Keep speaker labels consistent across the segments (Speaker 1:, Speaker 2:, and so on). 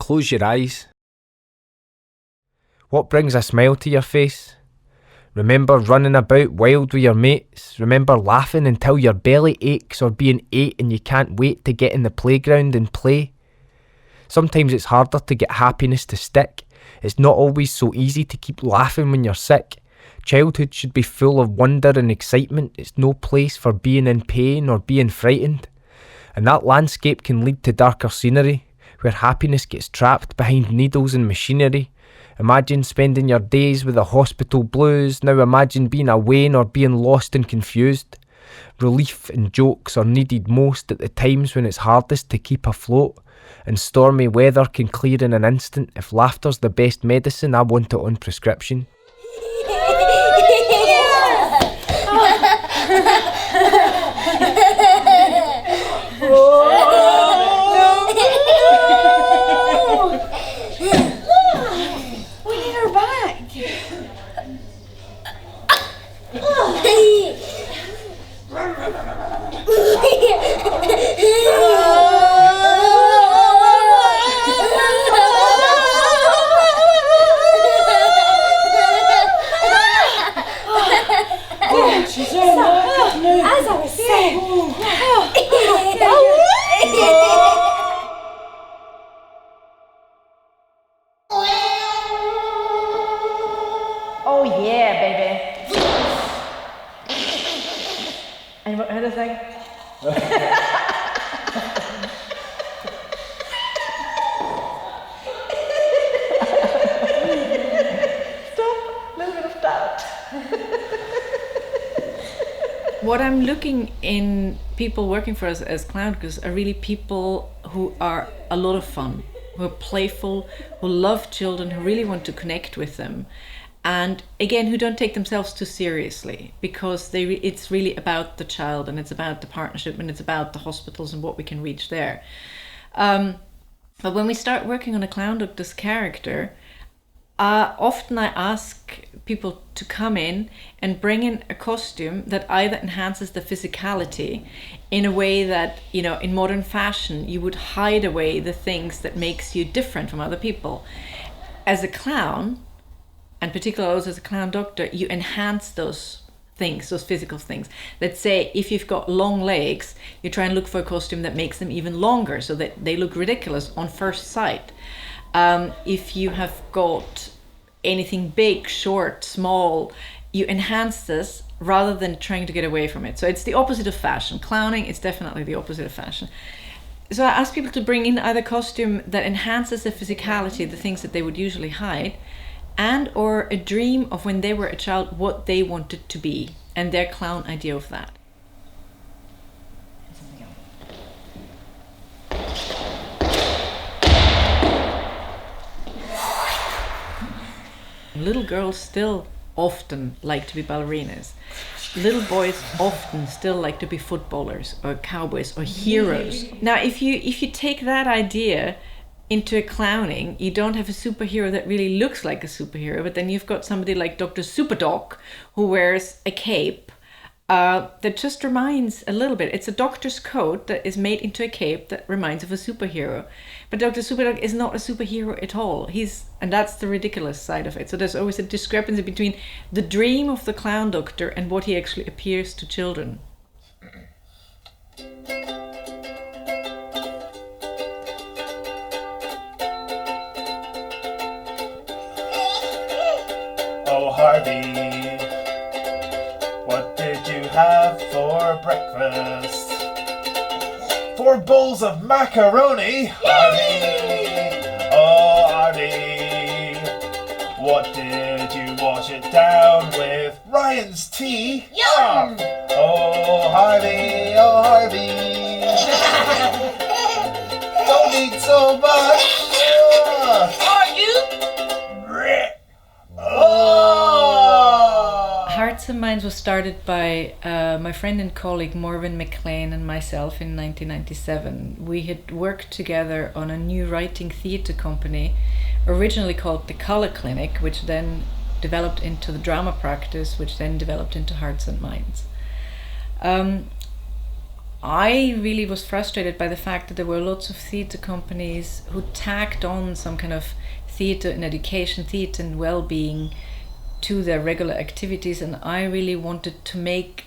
Speaker 1: close your eyes. What brings a smile to your face? Remember running about wild with your mates? Remember laughing until your belly aches or being 8 and you can't wait to get in the playground and play? Sometimes it's harder to get happiness to stick. It's not always so easy to keep laughing when you're sick. Childhood should be full of wonder and excitement. It's no place for being in pain or being frightened. And that landscape can lead to darker scenery, where happiness gets trapped behind needles and machinery. Imagine spending your days with the hospital blues. Now imagine being away or being lost and confused. Relief and jokes are needed most at the times when it's hardest to keep afloat. And stormy weather can clear in an instant. If laughter's the best medicine, I want it on prescription.
Speaker 2: As I was saying.
Speaker 3: Oh yeah, baby. And what other thing? Stop, a little bit of doubt. What I'm looking in people working for us as Clowndoctors are really people who are a lot of fun, who are playful, who love children, who really want to connect with them. And again, who don't take themselves too seriously, because it's really about the child and it's about the partnership and it's about the hospitals and what we can reach there. But when we start working on a Clowndoctor's character, often I ask people to come in and bring in a costume that either enhances the physicality in a way that, you know, in modern fashion, you would hide away the things that makes you different from other people. As a clown, and particularly also as a clown doctor, you enhance those things, those physical things. Let's say if you've got long legs, you try and look for a costume that makes them even longer so that they look ridiculous on first sight. If you have got anything big, short, small, you enhance this rather than trying to get away from it. So it's the opposite of fashion. Clowning is definitely the opposite of fashion. So I ask people to bring in either costume that enhances the physicality, the things that they would usually hide, and or a dream of when they were a child, what they wanted to be, and their clown idea of that. Little girls still often like to be ballerinas. Little boys often still like to be footballers or cowboys or heroes. Now, if you take that idea into a clowning, you don't have a superhero that really looks like a superhero, but then you've got somebody like Dr. Superdoc who wears a cape that just reminds a little bit. It's a doctor's coat that is made into a cape that reminds of a superhero. But Dr. Superdoc is not a superhero at all. And that's the ridiculous side of it. So there's always a discrepancy between the dream of the clown doctor and what he actually appears to children.
Speaker 4: Oh, Harvey, what did you have for breakfast? 4 bowls of macaroni, Harvey. Oh, Harvey, what did you wash it down with? Ryan's tea.
Speaker 2: Yum!
Speaker 4: Oh, Harvey, oh, Harvey. Don't eat so much.
Speaker 2: Are you?
Speaker 3: Hearts and Minds was started by my friend and colleague Morven McLean and myself in 1997. We had worked together on a new writing theatre company, originally called the Colour Clinic, which then developed into the drama practice, which then developed into Hearts and Minds. I really was frustrated by the fact that there were lots of theatre companies who tacked on some kind of theatre and education, theatre and well-being to their regular activities, and I really wanted to make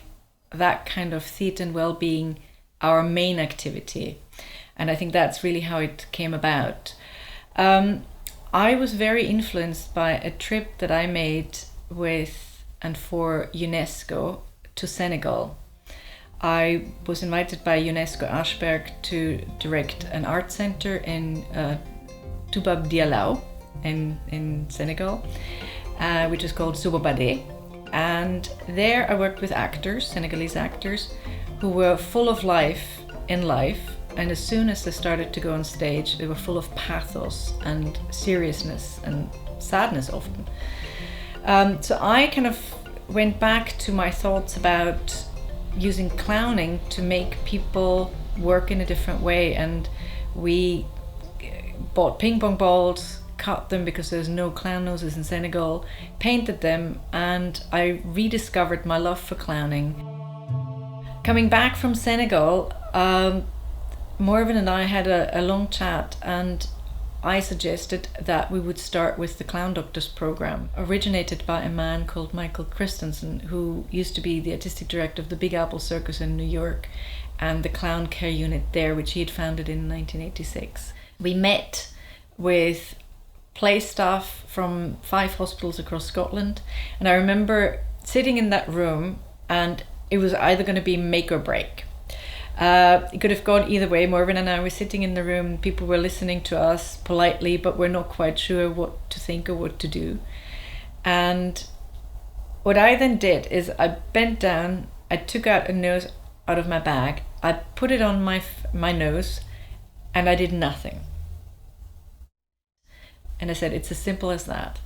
Speaker 3: that kind of theatre and well-being our main activity. And I think that's really how it came about. I was very influenced by a trip that I made with and for UNESCO to Senegal. I was invited by UNESCO Ashberg to direct an art center in Toubab Dialaw in Senegal, which is called Sobobade. And there I worked with actors, Senegalese actors, who were full of life in life. And as soon as they started to go on stage, they were full of pathos and seriousness and sadness often. So I kind of went back to my thoughts about using clowning to make people work in a different way, and we bought ping pong balls, cut them because there's no clown noses in Senegal, painted them, and I rediscovered my love for clowning. Coming back from Senegal, Morven and I had a long chat, and I suggested that we would start with the Clowndoctors program, originated by a man called Michael Christensen, who used to be the artistic director of the Big Apple Circus in New York and the Clown Care Unit there, which he had founded in 1986. We met with play staff from 5 hospitals across Scotland, and I remember sitting in that room, and it was either going to be make or break. It could have gone either way. Morven and I were sitting in the room, people were listening to us politely, but we're not quite sure what to think or what to do. And what I then did is I bent down, I took out a nose out of my bag, I put it on my nose, and I did nothing. And I said, it's as simple as that.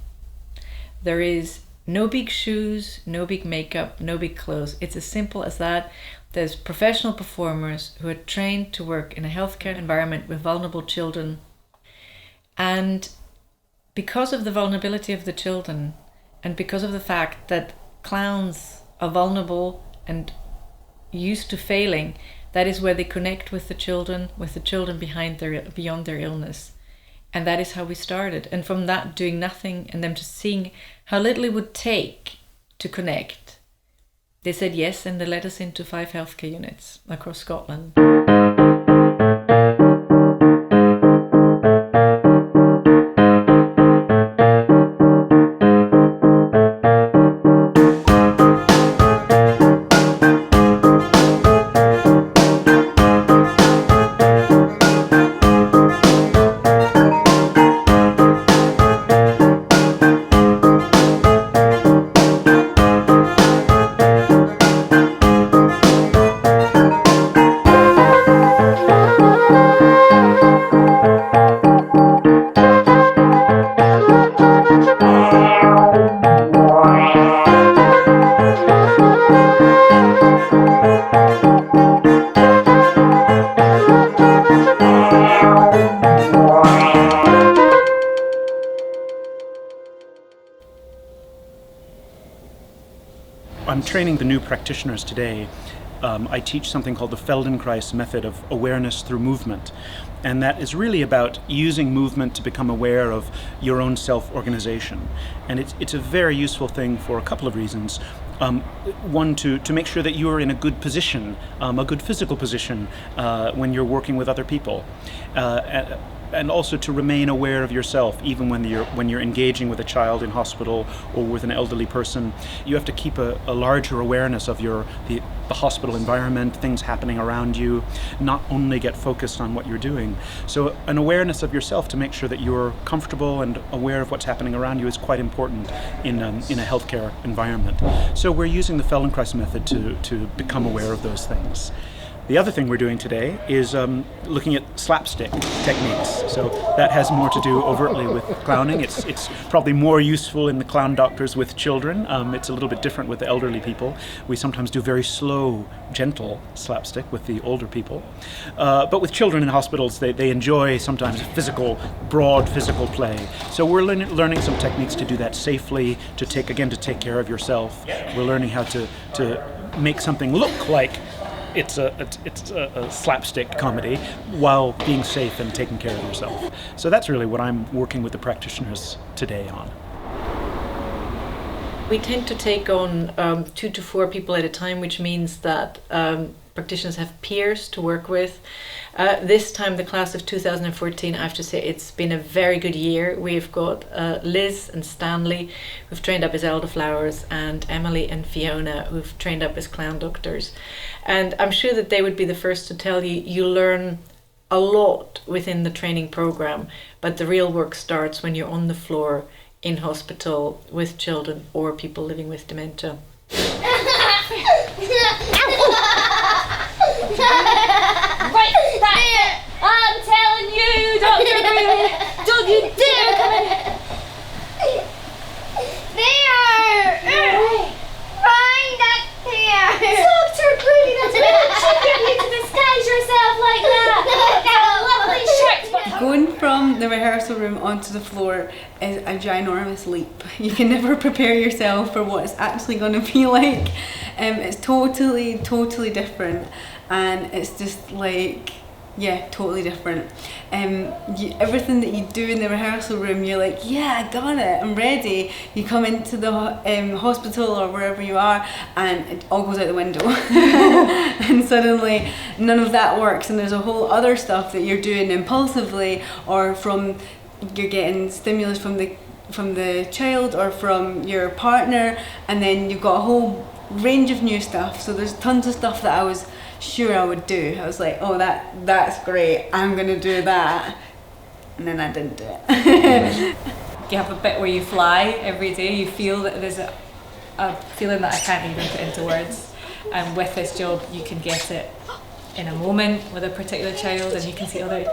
Speaker 3: There is no big shoes, no big makeup, no big clothes. It's as simple as that. There's professional performers who are trained to work in a healthcare environment with vulnerable children. And because of the vulnerability of the children, and because of the fact that clowns are vulnerable and used to failing, that is where they connect with the children beyond their illness. And that is how we started. And from that, doing nothing, and them just seeing how little it would take to connect, they said yes, and they let us into 5 healthcare units across Scotland.
Speaker 5: I'm training the new practitioners today. I teach something called the Feldenkrais method of awareness through movement. And that is really about using movement to become aware of your own self-organization. And it's a very useful thing for a couple of reasons. One, to make sure that you are in a good position, a good physical position when you're working with other people. And also to remain aware of yourself, even when you're engaging with a child in hospital or with an elderly person. You have to keep a larger awareness of the hospital environment, things happening around you, not only get focused on what you're doing. So an awareness of yourself to make sure that you're comfortable and aware of what's happening around you is quite important in a healthcare environment. So we're using the Feldenkrais method to become aware of those things. The other thing we're doing today is looking at slapstick techniques. So that has more to do overtly with clowning. It's probably more useful in the Clowndoctors with children. It's a little bit different with the elderly people. We sometimes do very slow, gentle slapstick with the older people. But with children in hospitals, they enjoy sometimes broad physical play. So we're learning some techniques to do that safely, to take care of yourself. We're learning how to make something look like it's a slapstick comedy while being safe and taking care of yourself. So that's really what I'm working with the practitioners today on.
Speaker 3: We tend to take on 2 to 4 people at a time, which means that practitioners have peers to work with. This time, the class of 2014, I have to say it's been a very good year. We've got Liz and Stanley, who've trained up as Elderflowers, and Emily and Fiona, who've trained up as Clowndoctors. And I'm sure that they would be the first to tell you, you learn a lot within the training program, but the real work starts when you're on the floor in hospital with children or people living with dementia.
Speaker 2: Right, that's it. I'm telling you, Dr. Green, don't you dare come in. There! Find that there! Dr. Green, that's really cheeky of you to disguise yourself like that! That lovely shirt!
Speaker 6: Going from the rehearsal room onto the floor is a ginormous leap. You can never prepare yourself for what it's actually going to be like. It's totally different, and it's just like, yeah, totally different. Everything that you do in the rehearsal room, you're like, yeah, I got it, I'm ready. You come into the hospital or wherever you are, and it all goes out the window. And suddenly none of that works, and there's a whole other stuff that you're doing impulsively, or you're getting stimulus from the child or from your partner, and then you've got a whole range of new stuff. So there's tons of stuff that I was sure I would do. I was like, oh, that's great, I'm gonna do that, and then I didn't do it.
Speaker 7: You have a bit where you fly every day. You feel that there's a feeling that I can't even put into words, and with this job you can get it in a moment with a particular child, and you can see other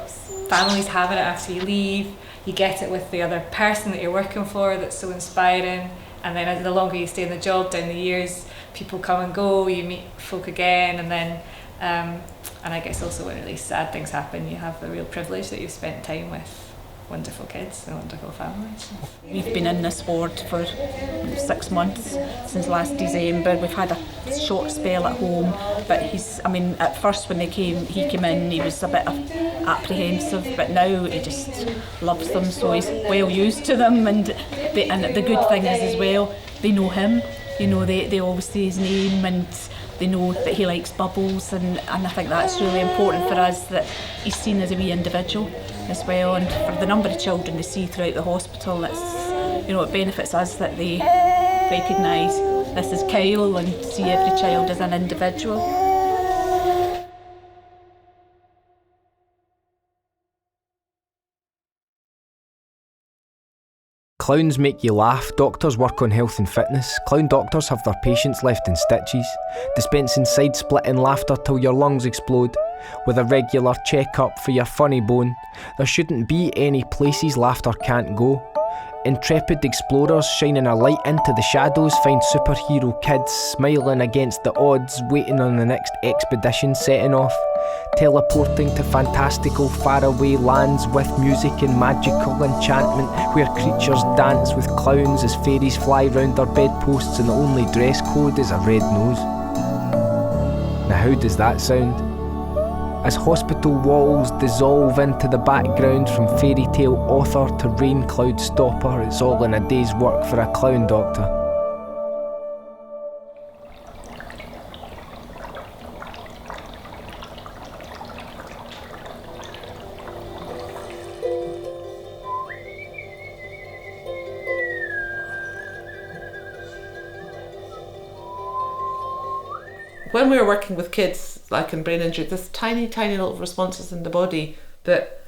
Speaker 7: families having it after you leave. You get it with the other person that you're working for that's so inspiring, and then the longer you stay in the job, down the years, people come and go, you meet folk again, and then and I guess also when really sad things happen, you have the real privilege that you've spent time with wonderful kids and wonderful families.
Speaker 8: We've been in this ward for 6 months, since last December. We've had a short spell at home, but at first when he came in, he was a bit apprehensive, but now he just loves them, so he's well used to them, and the good thing is as well, they know him, they always say his name, and they know that he likes bubbles, and I think that's really important for us, that he's seen as a wee individual as well, and for the number of children they see throughout the hospital, it benefits us that they recognise this is Kyle and see every child as an individual.
Speaker 1: Clowns make you laugh, doctors work on health and fitness. Clown doctors have their patients left in stitches, dispensing side-splitting laughter till your lungs explode. With a regular check-up for your funny bone, there shouldn't be any places laughter can't go. Intrepid explorers shining a light into the shadows find superhero kids smiling against the odds, waiting on the next expedition setting off. Teleporting to fantastical faraway lands with music and magical enchantment, where creatures dance with clowns as fairies fly round their bedposts and the only dress code is a red nose. Now how does that sound? As hospital walls dissolve into the background, from fairy tale author to rain cloud stopper, it's all in a day's work for a clown doctor.
Speaker 9: When we were working with kids, like in brain injury, there's tiny little responses in the body that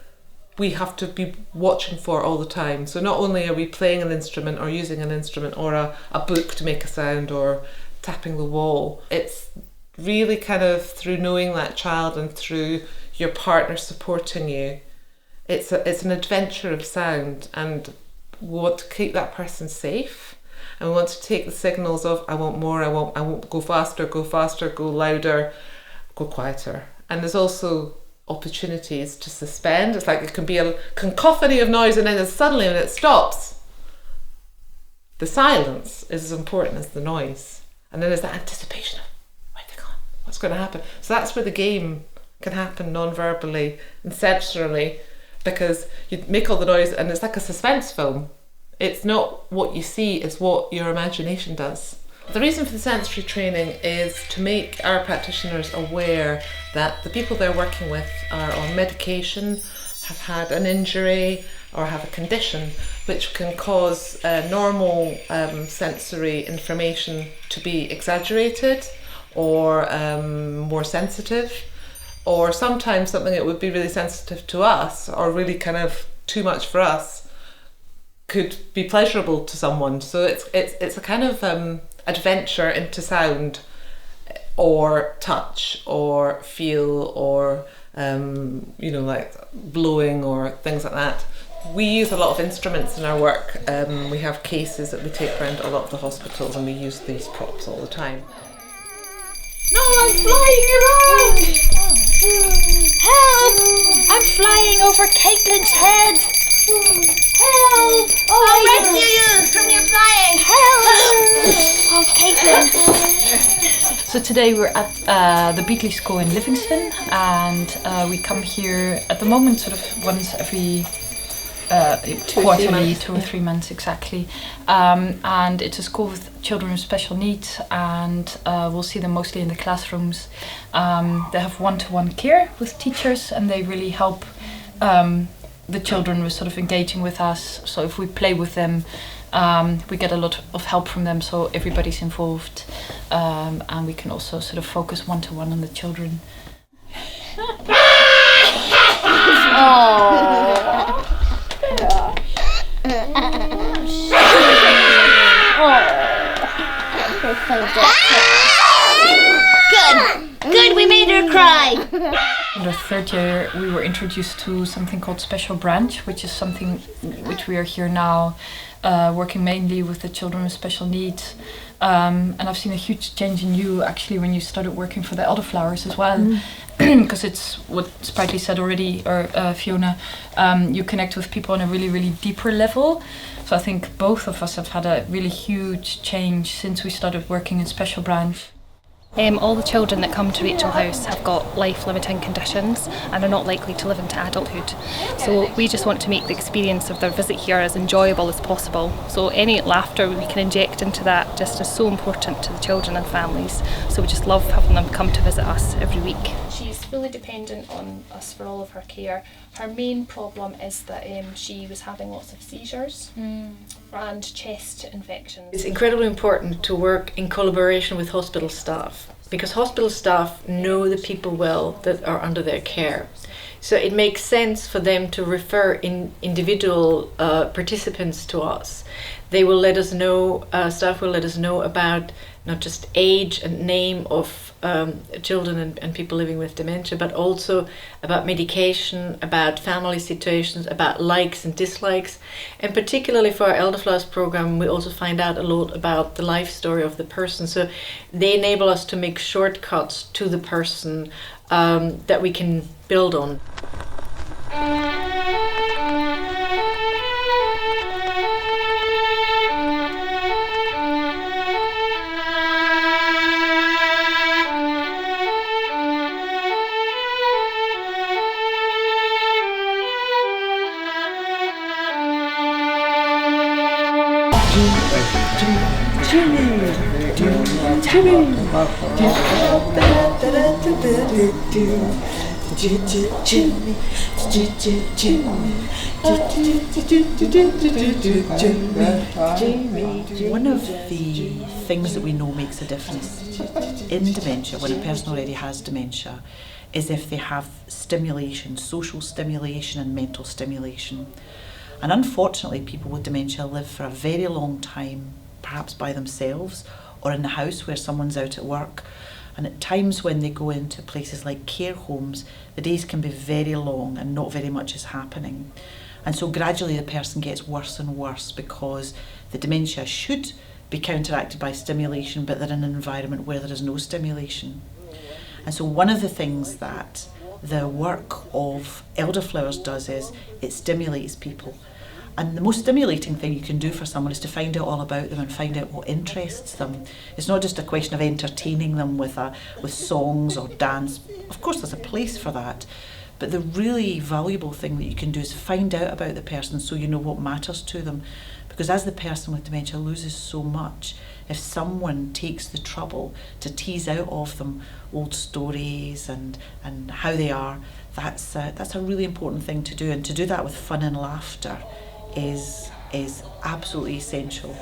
Speaker 9: we have to be watching for all the time. So not only are we playing an instrument or using an instrument or a book to make a sound or tapping the wall, it's really kind of through knowing that child and through your partner supporting you. It's an adventure of sound, and we want to keep that person safe. And we want to take the signals of I want more, I won't go faster, go louder, go quieter. And there's also opportunities to suspend. It's like it can be a cacophony of noise, and then suddenly when it stops, the silence is as important as the noise. And then there's that anticipation of where'd they gone? What's going to happen. So that's where the game can happen non-verbally and sensorily, because you make all the noise and it's like a suspense film. It's not what you see, it's what your imagination does. The reason for the sensory training is to make our practitioners aware that the people they're working with are on medication, have had an injury, or have a condition which can cause normal sensory information to be exaggerated or more sensitive, or sometimes something that would be really sensitive to us or really kind of too much for us could be pleasurable to someone. So it's a kind of adventure into sound or touch or feel or like blowing or things like that. We use a lot of instruments in our work. We have cases that we take around a lot of the hospitals, and we use these props all the time.
Speaker 2: No, I'm flying around! Help! I'm flying over Caitlin's head! Help! Oh, I'll rescue you from your flying! Help! Oh, Caitlin!
Speaker 10: So today we're at the Beatley School in Livingston, and we come here at the moment sort of once every quarterly, 2 or 3 months exactly. And it's a school with children with special needs, and we'll see them mostly in the classrooms. They have one-to-one care with teachers, and they really help the children with sort of engaging with us. So if we play with them, we get a lot of help from them, so everybody's involved, and we can also sort of focus one-to-one on the children.
Speaker 2: Good, we made her cry.
Speaker 10: In the third year, we were introduced to something called Special Branch, which is something which we are here now, working mainly with the children with special needs. And I've seen a huge change in you actually when you started working for the Elderflowers as well, because it's what Sprightly said already, or Fiona, you connect with people on a really, really deeper level. So I think both of us have had a really huge change since we started working in Special Branch.
Speaker 11: All the children that come to Rachel House have got life-limiting conditions and are not likely to live into adulthood. So we just want to make the experience of their visit here as enjoyable as possible. So any laughter we can inject into that just is so important to the children and families. So we just love having them come to visit us every week.
Speaker 12: She's fully dependent on us for all of her care. Her main problem is that she was having lots of seizures and chest infections.
Speaker 13: It's incredibly important to work in collaboration with hospital staff, because hospital staff know the people well that are under their care. So it makes sense for them to refer individual participants to us. They will let us know, staff will let us know about not just age and name of children and people living with dementia, but also about medication, about family situations, about likes and dislikes. And particularly for our Elderflowers program, we also find out a lot about the life story of the person. So they enable us to make shortcuts to the person that we can build on.
Speaker 14: One of the things that we know makes a difference in dementia, when a person already has dementia, is if they have stimulation, social stimulation and mental stimulation. And unfortunately, people with dementia live for a very long time, perhaps by themselves or in the house where someone's out at work. And at times when they go into places like care homes, the days can be very long and not very much is happening. And so gradually the person gets worse and worse because the dementia should be counteracted by stimulation, but they're in an environment where there is no stimulation. And so one of the things that the work of Elderflowers does is it stimulates people. And the most stimulating thing you can do for someone is to find out all about them and find out what interests them. It's not just a question of entertaining them with songs or dance. Of course, there's a place for that. But the really valuable thing that you can do is find out about the person so you know what matters to them. Because as the person with dementia loses so much, if someone takes the trouble to tease out of them old stories and how they are, that's a really important thing to do. And to do that with fun and laughter is absolutely essential.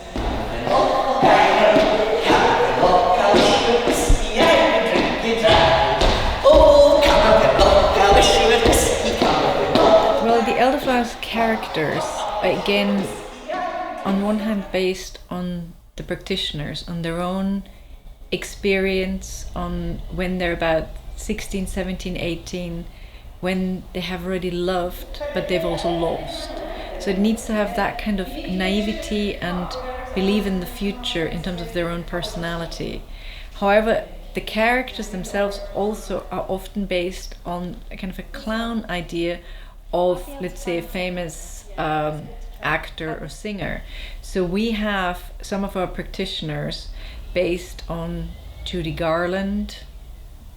Speaker 3: Well, the Elderflowers characters, again, on one hand based on the practitioners, on their own experience, on when they're about 16, 17, 18, when they have already loved, but they've also lost. So it needs to have that kind of naivety and believe in the future in terms of their own personality. However, the characters themselves also are often based on a kind of a clown idea of, let's say, a famous actor or singer. So we have some of our practitioners based on Judy Garland,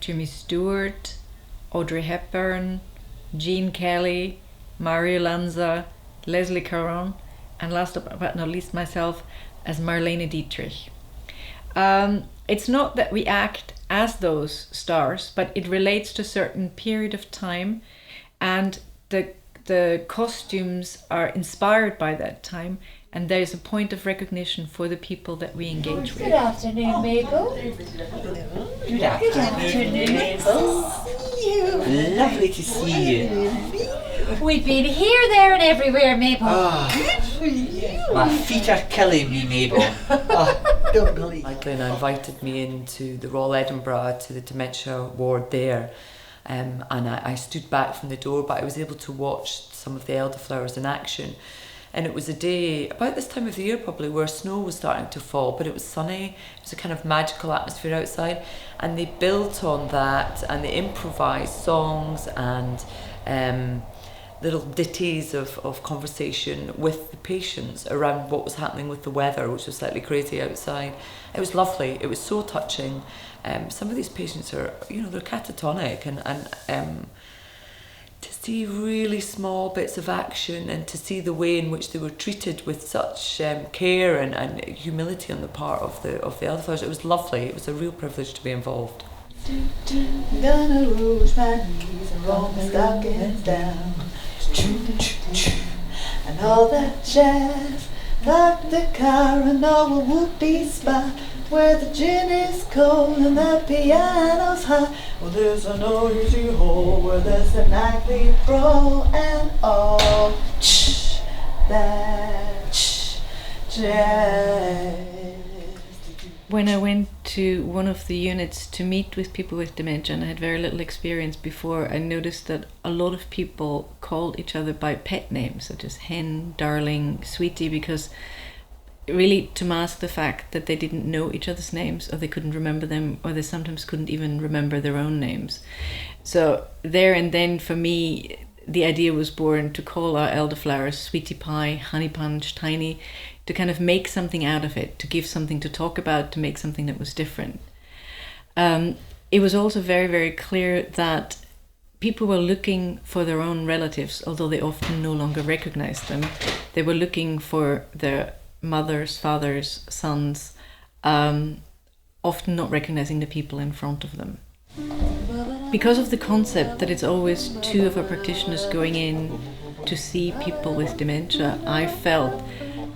Speaker 3: Jimmy Stewart, Audrey Hepburn, Gene Kelly, Mario Lanza, Leslie Caron, and last but not least myself as Marlene Dietrich. It's not that we act as those stars, but it relates to a certain period of time, and the costumes are inspired by that time, and there is a point of recognition for the people that we engage with.
Speaker 2: Good afternoon, Mabel.
Speaker 15: Good afternoon, Mabel. Lovely to see you.
Speaker 2: We've been here, there, and everywhere, Mabel.
Speaker 15: My feet are killing me, Mabel. Don't believe.
Speaker 16: Michael invited me into the Royal Edinburgh to the dementia ward there, and I stood back from the door, but I was able to watch some of the elderflowers in action. And it was a day, about this time of the year probably, where snow was starting to fall, but it was sunny. It was a kind of magical atmosphere outside. And they built on that, and they improvised songs and little ditties of conversation with the patients around what was happening with the weather, which was slightly crazy outside. It was lovely. It was so touching. Some of these patients are, they're catatonic, and to see really small bits of action and to see the way in which they were treated with such care and humility on the part of the elderflowers, it was lovely. It was a real privilege to be involved.
Speaker 17: Gonna rouge my knees and roll my stockings down, and all that jazz. Park the car in our would-be spot where the gin is cold and the piano's hot. Well, there's a noisy hole where there's a nightly brawl and all that jazz.
Speaker 3: When I went to one of the units to meet with people with dementia, and I had very little experience before, I noticed that a lot of people called each other by pet names, such as hen, darling, sweetie, because really to mask the fact that they didn't know each other's names, or they couldn't remember them, or they sometimes couldn't even remember their own names. So there and then for me, the idea was born to call our elderflowers Sweetie Pie, Honey Punch, Tiny, to kind of make something out of it, to give something to talk about, to make something that was different. It was also very, very clear that people were looking for their own relatives, although they often no longer recognized them. They were looking for their mothers, fathers, sons, often not recognizing the people in front of them. Because of the concept that it's always two of our practitioners going in to see people with dementia, I felt,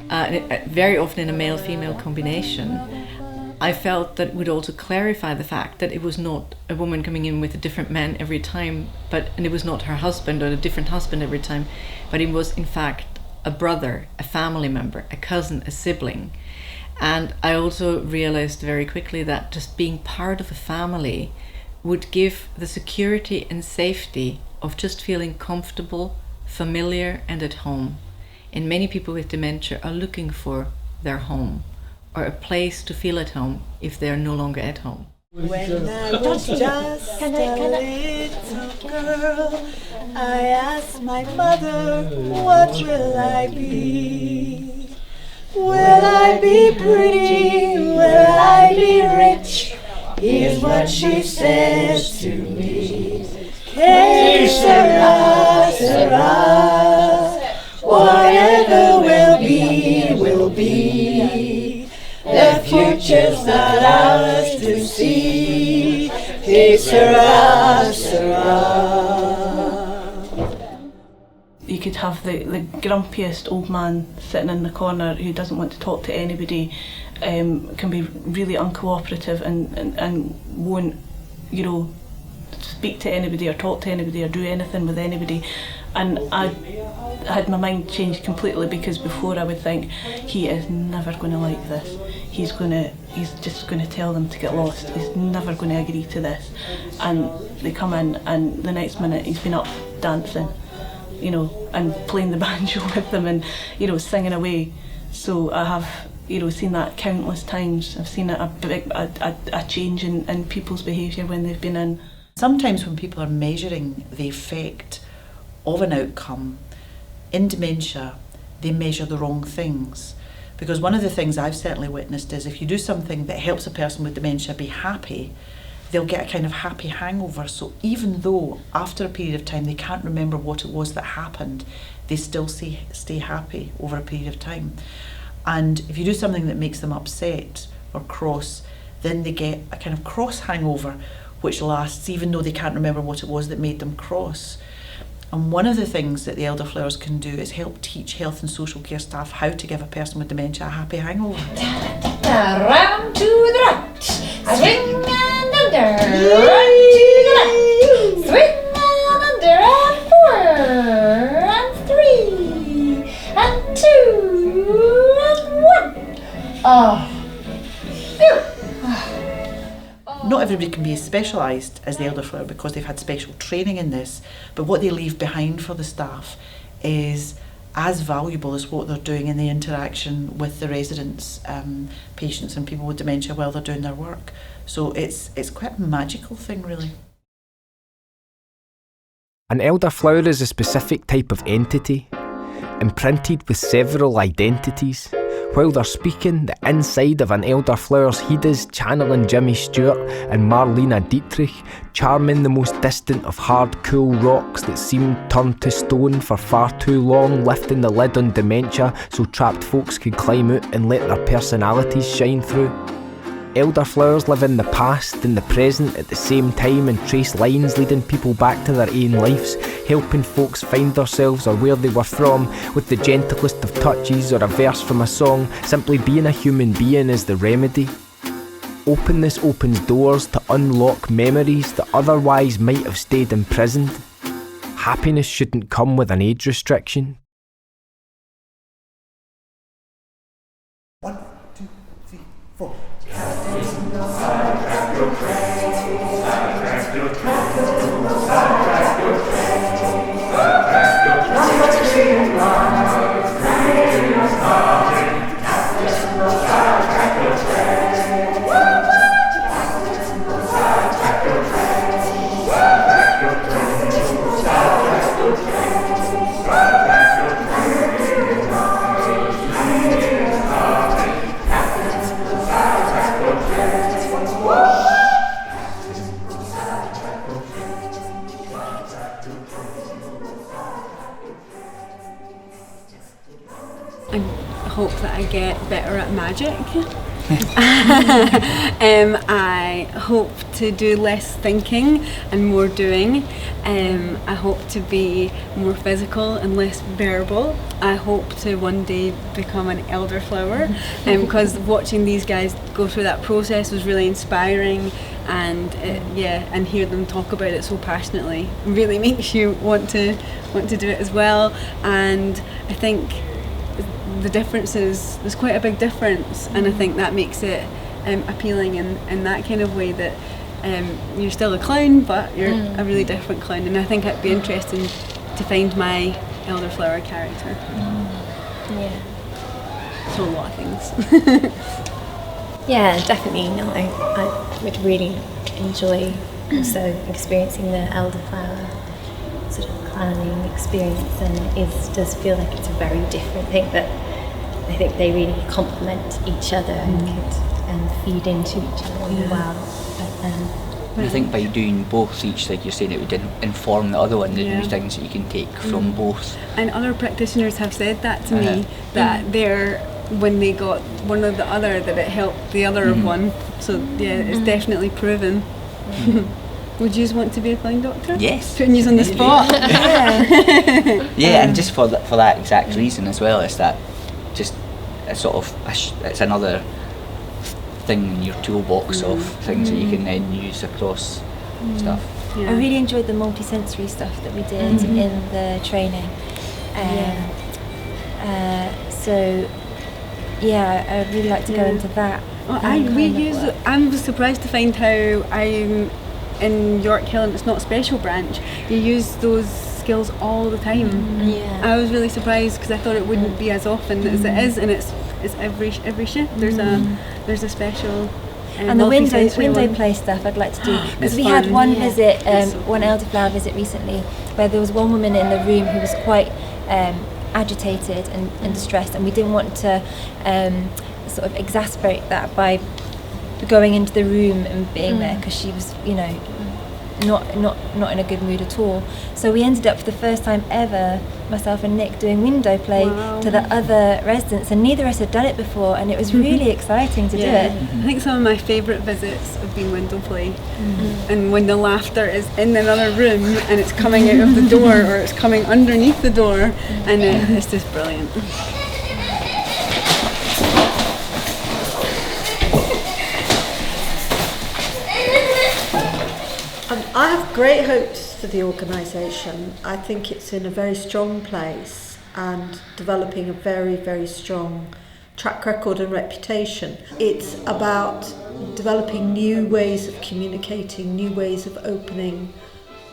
Speaker 3: very often in a male-female combination, I felt that would also clarify the fact that it was not a woman coming in with a different man every time, and it was not her husband or a different husband every time, but it was in fact a brother, a family member, a cousin, a sibling. And I also realized very quickly that just being part of a family would give the security and safety of just feeling comfortable, familiar, and at home. And many people with dementia are looking for their home, or a place to feel at home if they're no longer at home.
Speaker 17: When I was just a little girl, I asked my mother, what will I be? Will I be pretty? Will I be rich? Here's what she says to me. Que sera, sera. Whatever will be, will be. The future's not ours to see. Que sera, sera.
Speaker 18: You could have the grumpiest old man sitting in the corner who doesn't want to talk to anybody, can be really uncooperative and won't, speak to anybody or talk to anybody or do anything with anybody. And I had my mind changed completely, because before I would think, he is never going to like this. He's just going to tell them to get lost. He's never going to agree to this. And they come in, and the next minute he's been up dancing, and playing the banjo with them, and singing away. So I have seen that countless times. I've seen a change in people's behaviour when they've been in.
Speaker 14: Sometimes when people are measuring the effect of an outcome in dementia, they measure the wrong things. Because one of the things I've certainly witnessed is if you do something that helps a person with dementia be happy, they'll get a kind of happy hangover. So even though after a period of time they can't remember what it was that happened, they still stay happy over a period of time. And if you do something that makes them upset or cross, then they get a kind of cross hangover, which lasts even though they can't remember what it was that made them cross. And one of the things that the Elderflowers can do is help teach health and social care staff how to give a person with dementia a happy hangover.
Speaker 2: Round to the right, swing and under, right to the left, swing and under, and 4, and 3, and 2, and 1.
Speaker 14: Not everybody can be as specialised as the Elderflower because they've had special training in this, but what they leave behind for the staff is as valuable as what they're doing in the interaction with the residents, patients and people with dementia while they're doing their work. So it's quite a magical thing, really.
Speaker 1: An elderflower is a specific type of entity, imprinted with several identities. While they're speaking, the inside of an elderflower's head is channeling Jimmy Stewart and Marlena Dietrich, charming the most distant of hard, cool rocks that seem turned to stone for far too long, lifting the lid on dementia so trapped folks could climb out and let their personalities shine through. Elderflowers live in the past and the present at the same time and trace lines leading people back to their own lives, helping folks find themselves or where they were from with the gentlest of touches or a verse from a song. Simply being a human being is the remedy. Openness opens doors to unlock memories that otherwise might have stayed imprisoned. Happiness shouldn't come with an age restriction.
Speaker 4: 1, 2, 3, 4.
Speaker 6: I hope that I get better at magic. I hope to do less thinking and more doing. I hope to be more physical and less verbal. I hope to one day become an elderflower, because watching these guys go through that process was really inspiring, and and hear them talk about it so passionately really makes you want to do it as well. And I think the difference is, there's quite a big difference, and I think that makes it appealing in that kind of way, that you're still a clown but you're a really different clown, and I think it'd be interesting to find my elderflower character.
Speaker 19: Yeah.
Speaker 6: So a lot of things.
Speaker 19: Yeah, definitely. No, I would really enjoy also experiencing the elderflower sort of clowning experience, and it does feel like it's a very different thing, but I think they really complement each other and feed into each other really well. But,
Speaker 15: I think by doing both each, like you're saying, it would inform the other one, the new things that you can take from both.
Speaker 6: And other practitioners have said that to me, that when they got one or the other, that it helped the other of one. So yeah, it's definitely proven. Would you want to be a clown doctor?
Speaker 15: Yes.
Speaker 6: Putting you on the spot.
Speaker 15: Yeah, and just for that exact reason as well, is that just a sort of it's another thing in your toolbox of things that you can then use across stuff.
Speaker 19: I really enjoyed the multi-sensory stuff that we did in the training. So yeah, I'd really like to go into that.
Speaker 6: Well, I'm surprised to find how in York Hill, and it's not a special branch, you use those skills all the time. I was really surprised because I thought it wouldn't be as often as it is, and it's every shift there's a special
Speaker 19: and the window play stuff I'd like to do, because we had one visit, one elderflower visit recently, where there was one woman in the room who was quite agitated and distressed, and we didn't want to sort of exacerbate that by going into the room and being there, because she was, you know, not in a good mood at all. So we ended up, for the first time ever, myself and Nick, doing window play to the other residents, and neither of us had done it before, and it was really exciting to do it.
Speaker 6: I think some of my favourite visits have been window play, and when the laughter is in another room and it's coming out of the door or it's coming underneath the door, and it's just brilliant.
Speaker 20: I have great hopes for the organisation. I think it's in a very strong place and developing a very, very strong track record and reputation. It's about developing new ways of communicating, new ways of opening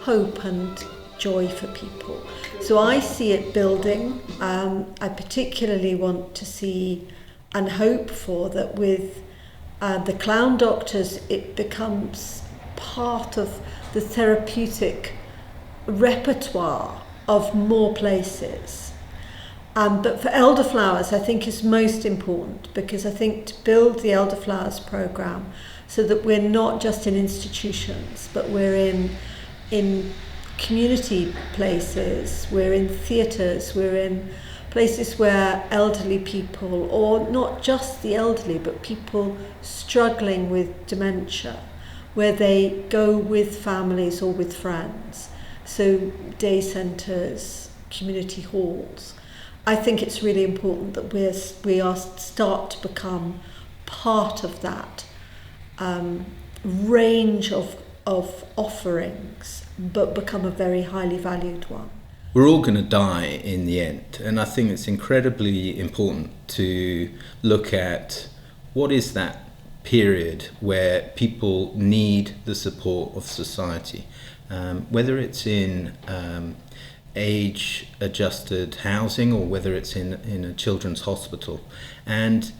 Speaker 20: hope and joy for people. So I see it building. I particularly want to see and hope for that with the Clown Doctors, it becomes part of the therapeutic repertoire of more places. But for Elderflowers, I think is most important, because I think to build the Elderflowers programme so that we're not just in institutions, but we're in community places, we're in theatres, we're in places where elderly people, or not just the elderly, but people struggling with dementia, where they go with families or with friends. So day centres, community halls. I think it's really important that we start to become part of that range of offerings, but become a very highly valued one.
Speaker 21: We're all going to die in the end, and I think it's incredibly important to look at what is that period where people need the support of society, whether it's in age-adjusted housing or whether it's in a children's hospital. And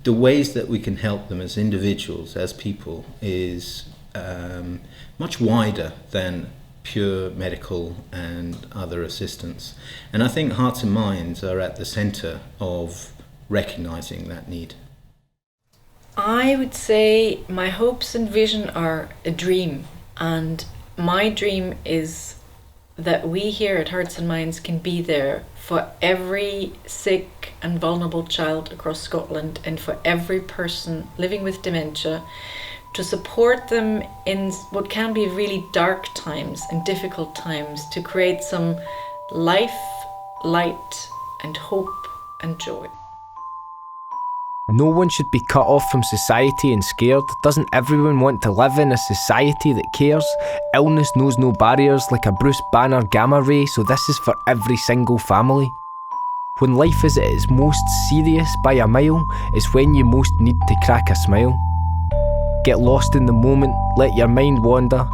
Speaker 21: the ways that we can help them as individuals, as people, is much wider than pure medical and other assistance. And I think Hearts and Minds are at the centre of recognising that need.
Speaker 13: I would say my hopes and vision are a dream, and my dream is that we here at Hearts and Minds can be there for every sick and vulnerable child across Scotland, and for every person living with dementia, to support them in what can be really dark times and difficult times, to create some life, light and hope and joy.
Speaker 1: No one should be cut off from society and scared. Doesn't everyone want to live in a society that cares? Illness knows no barriers, like a Bruce Banner gamma ray, so this is for every single family. When life is at its most serious by a mile, is when you most need to crack a smile. Get lost in the moment, let your mind wander.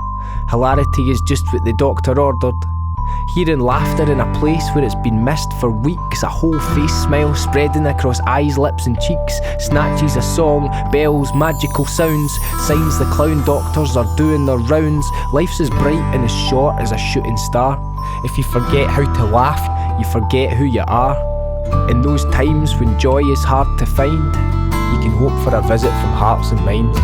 Speaker 1: Hilarity is just what the doctor ordered. Hearing laughter in a place where it's been missed for weeks, a whole face smile spreading across eyes, lips and cheeks, snatches of song, bells, magical sounds, signs the clown doctors are doing their rounds. Life's as bright and as short as a shooting star. If you forget how to laugh, you forget who you are. In those times when joy is hard to find, you can hope for a visit from hearts and minds.